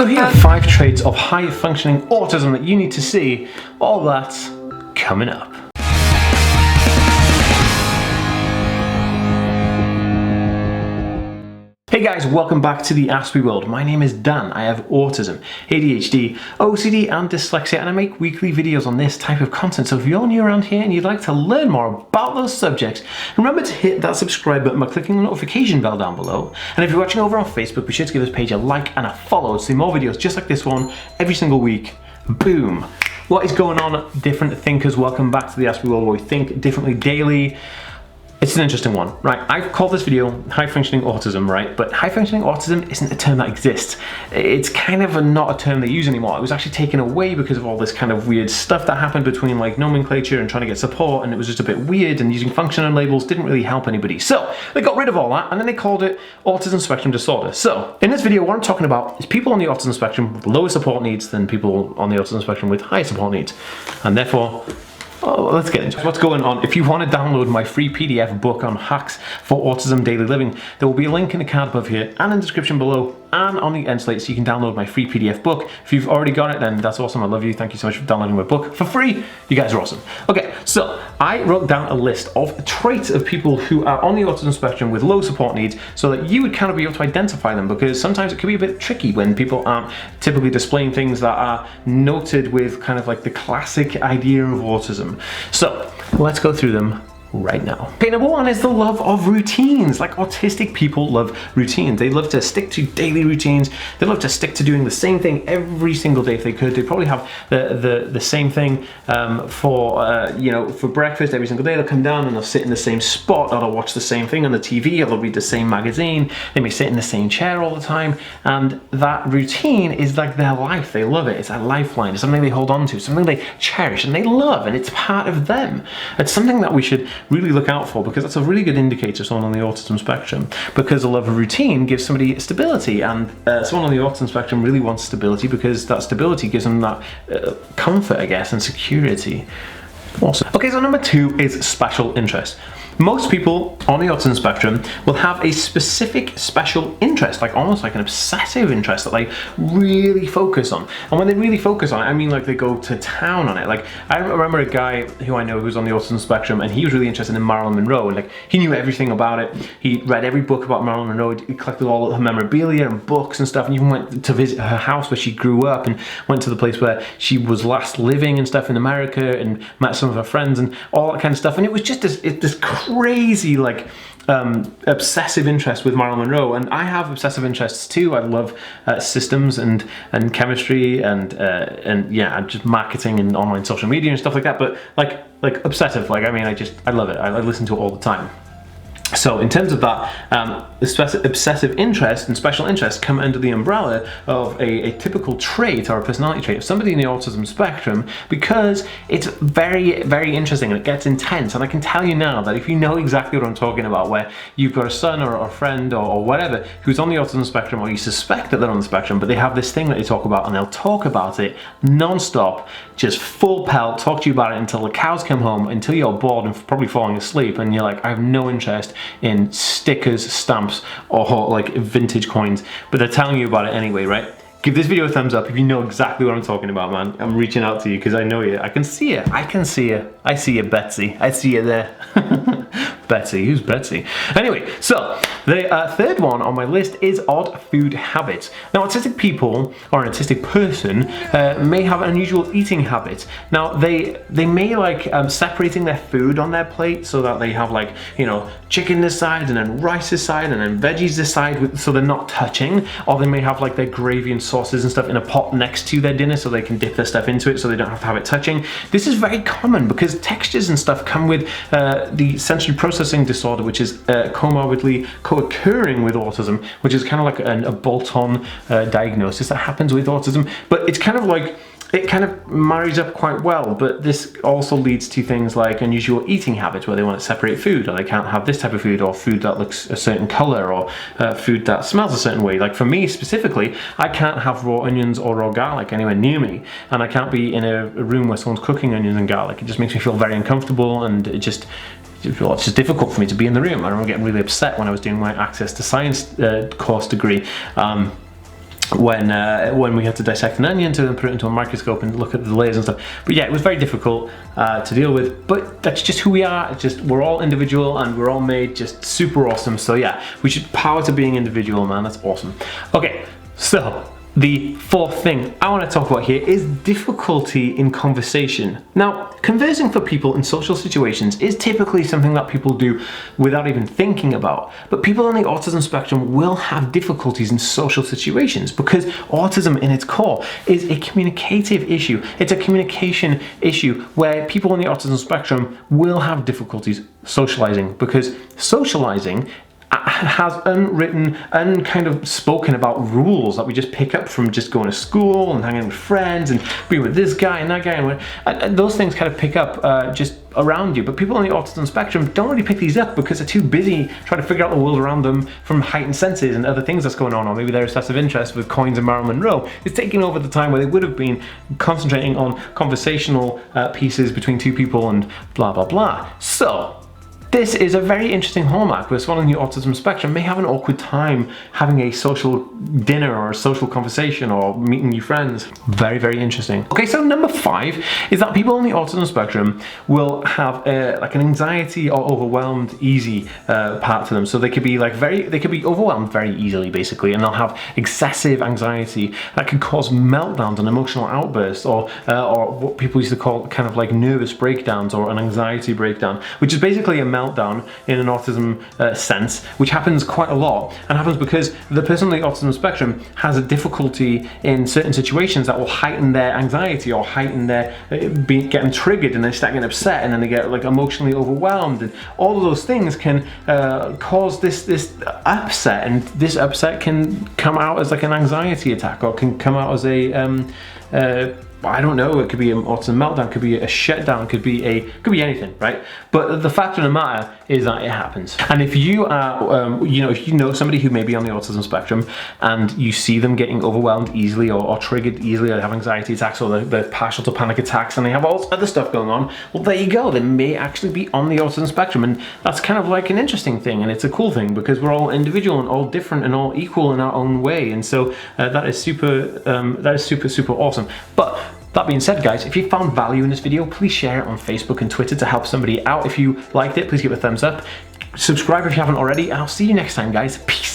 So here are 5 traits of high-functioning autism that you need to see. All that's coming up. Hey guys, welcome back to the TheAspieWorld. My name is Dan. I have autism, ADHD, OCD and dyslexia, and I make weekly videos on this type of content. So if you're new around here and you'd like to learn more about those subjects, remember to hit that subscribe button by clicking the notification bell down below. And if you're watching over on Facebook, be sure to give this page a like and a follow to see more videos just like this one every single week. Boom. What is going on, different thinkers? Welcome back to the TheAspieWorld, where we think differently daily. It's an interesting one, right? I've called this video high-functioning autism, right? But high-functioning autism isn't a term that exists. It's kind of not a term they use anymore. It was actually taken away because of all this kind of weird stuff that happened between like nomenclature and trying to get support, and it was just a bit weird, and using functional labels didn't really help anybody. So they got rid of all that, and then they called it autism spectrum disorder. So in this video, what I'm talking about is people on the autism spectrum with lower support needs than people on the autism spectrum with higher support needs. And therefore, let's get into what's going on. If you want to download my free PDF book on hacks for autism daily living, there will be a link in the card above here and in the description below and on the end slate, so you can download my free PDF book. If you've already got it, then that's awesome. I love you. Thank you so much for downloading my book for free. You guys are awesome. Okay, so I wrote down a list of traits of people who are on the autism spectrum with low support needs so that you would kind of be able to identify them, because sometimes it can be a bit tricky when people aren't typically displaying things that are noted with kind of like the classic idea of autism. So let's go through them right now. Okay, number 1 is the love of routines. Like, autistic people love routines. They love to stick to daily routines. They love to stick to doing the same thing every single day if they could. They probably have the same thing for breakfast every single day. They'll come down and they'll sit in the same spot, or they'll watch the same thing on the TV, or they'll read the same magazine. They may sit in the same chair all the time, and that routine is like their life. They love it. It's a lifeline. It's something they hold on to, something they cherish and they love, and it's part of them. It's something that we should really look out for, because that's a really good indicator of someone on the autism spectrum, because a love of routine gives somebody stability, and someone on the autism spectrum really wants stability, because that stability gives them that comfort, I guess, and security. Awesome. Okay, so number 2 is special interest. Most people on the autism spectrum will have a specific special interest, like almost like an obsessive interest that they really focus on. And when they really focus on it, I mean like they go to town on it. Like, I remember a guy who I know who's on the autism spectrum, and he was really interested in Marilyn Monroe, and like he knew everything about it. He read every book about Marilyn Monroe. He collected all her memorabilia and books and stuff, and even went to visit her house where she grew up, and went to the place where she was last living and stuff in America, and met some of her friends and all that kind of stuff. And it was just this crazy like obsessive interest with Marilyn Monroe. And I have obsessive interests too. I love systems and chemistry and yeah, just marketing and online social media and stuff like that. But like obsessive, like, I mean, I love it. I listen to it all the time. So in terms of that, obsessive interest and special interest come under the umbrella of a typical trait, or a personality trait of somebody in the autism spectrum, because it's very, very interesting and it gets intense. And I can tell you now that if you know exactly what I'm talking about, where you've got a son or a friend or whatever who's on the autism spectrum, or you suspect that they're on the spectrum, but they have this thing that they talk about, and they'll talk about it non-stop, just full pelt, talk to you about it until the cows come home, until you're bored and probably falling asleep, and you're like, I have no interest in stickers, stamps, or like vintage coins, but they're telling you about it anyway, right? Give this video a thumbs up if you know exactly what I'm talking about, man. I'm reaching out to you because I know you. I can see you. I can see you. I see you, Betsy. I see you there. Betsy, who's Betsy? Anyway, so the third one on my list is odd food habits. Now, autistic people, or an autistic person, may have unusual eating habits. Now, they may like separating their food on their plate, so that they have like, you know, chicken this side, and then rice this side, and then veggies this side, so they're not touching. Or they may have like their gravy and sauces and stuff in a pot next to their dinner, so they can dip their stuff into it, so they don't have to have it touching. This is very common because textures and stuff come with the sensory processing disorder, which is comorbidly co-occurring with autism, which is kind of like a bolt-on diagnosis that happens with autism. But it's kind of like, it kind of marries up quite well, but this also leads to things like unusual eating habits, where they want to separate food, or they can't have this type of food, or food that looks a certain color, or food that smells a certain way. Like for me specifically, I can't have raw onions or raw garlic anywhere near me, and I can't be in a room where someone's cooking onions and garlic. It just makes me feel very uncomfortable, and it's just difficult for me to be in the room. I remember getting really upset when I was doing my Access to Science course degree. when we had to dissect an onion to then put it into a microscope and look at the layers and stuff. But yeah, it was very difficult to deal with, but that's just who we are. It's just, we're all individual and we're all made just super awesome. So yeah, we should power to being individual, man. That's awesome. Okay, so the fourth thing I want to talk about here is difficulty in conversation. Now, conversing for people in social situations is typically something that people do without even thinking about. But people on the autism spectrum will have difficulties in social situations because autism in its core is a communicative issue. It's a communication issue where people on the autism spectrum will have difficulties socializing, because socializing has unwritten, kind of spoken about rules that we just pick up from just going to school and hanging with friends and being with this guy and that guy, and those things kind of pick up just around you. But people on the autism spectrum don't really pick these up because they're too busy trying to figure out the world around them from heightened senses and other things that's going on, or maybe their obsessive interest with coins and Marilyn Monroe is taking over the time where they would have been concentrating on conversational pieces between two people and blah blah blah. So this is a very interesting hallmark where someone on the autism spectrum may have an awkward time having a social dinner or a social conversation or meeting new friends. Very, very interesting. Okay, so number 5 is that people on the autism spectrum will have like an anxiety or overwhelmed easy part to them. So they could be like they could be overwhelmed very easily, basically, and they'll have excessive anxiety that can cause meltdowns and emotional outbursts, or what people used to call kind of like nervous breakdowns or an anxiety breakdown, which is basically a meltdown in an autism sense, which happens quite a lot, and happens because the person on the autism spectrum has a difficulty in certain situations that will heighten their anxiety or heighten their getting triggered, and they start getting upset, and then they get like emotionally overwhelmed, and all of those things can cause this upset, and this upset can come out as like an anxiety attack, or can come out as a I don't know, it could be an autism meltdown, could be a shutdown, could be anything, right? But the fact of the matter is that it happens. And if you are, if you know somebody who may be on the autism spectrum and you see them getting overwhelmed easily or triggered easily, or have anxiety attacks, or they're partial to panic attacks, and they have all this other stuff going on, well, there you go. They may actually be on the autism spectrum, and that's kind of like an interesting thing, and it's a cool thing because we're all individual and all different and all equal in our own way, and so that is super awesome. But that being said, guys, if you found value in this video, please share it on Facebook and Twitter to help somebody out. If you liked it, please give it a thumbs up. Subscribe if you haven't already, and I'll see you next time, guys. Peace.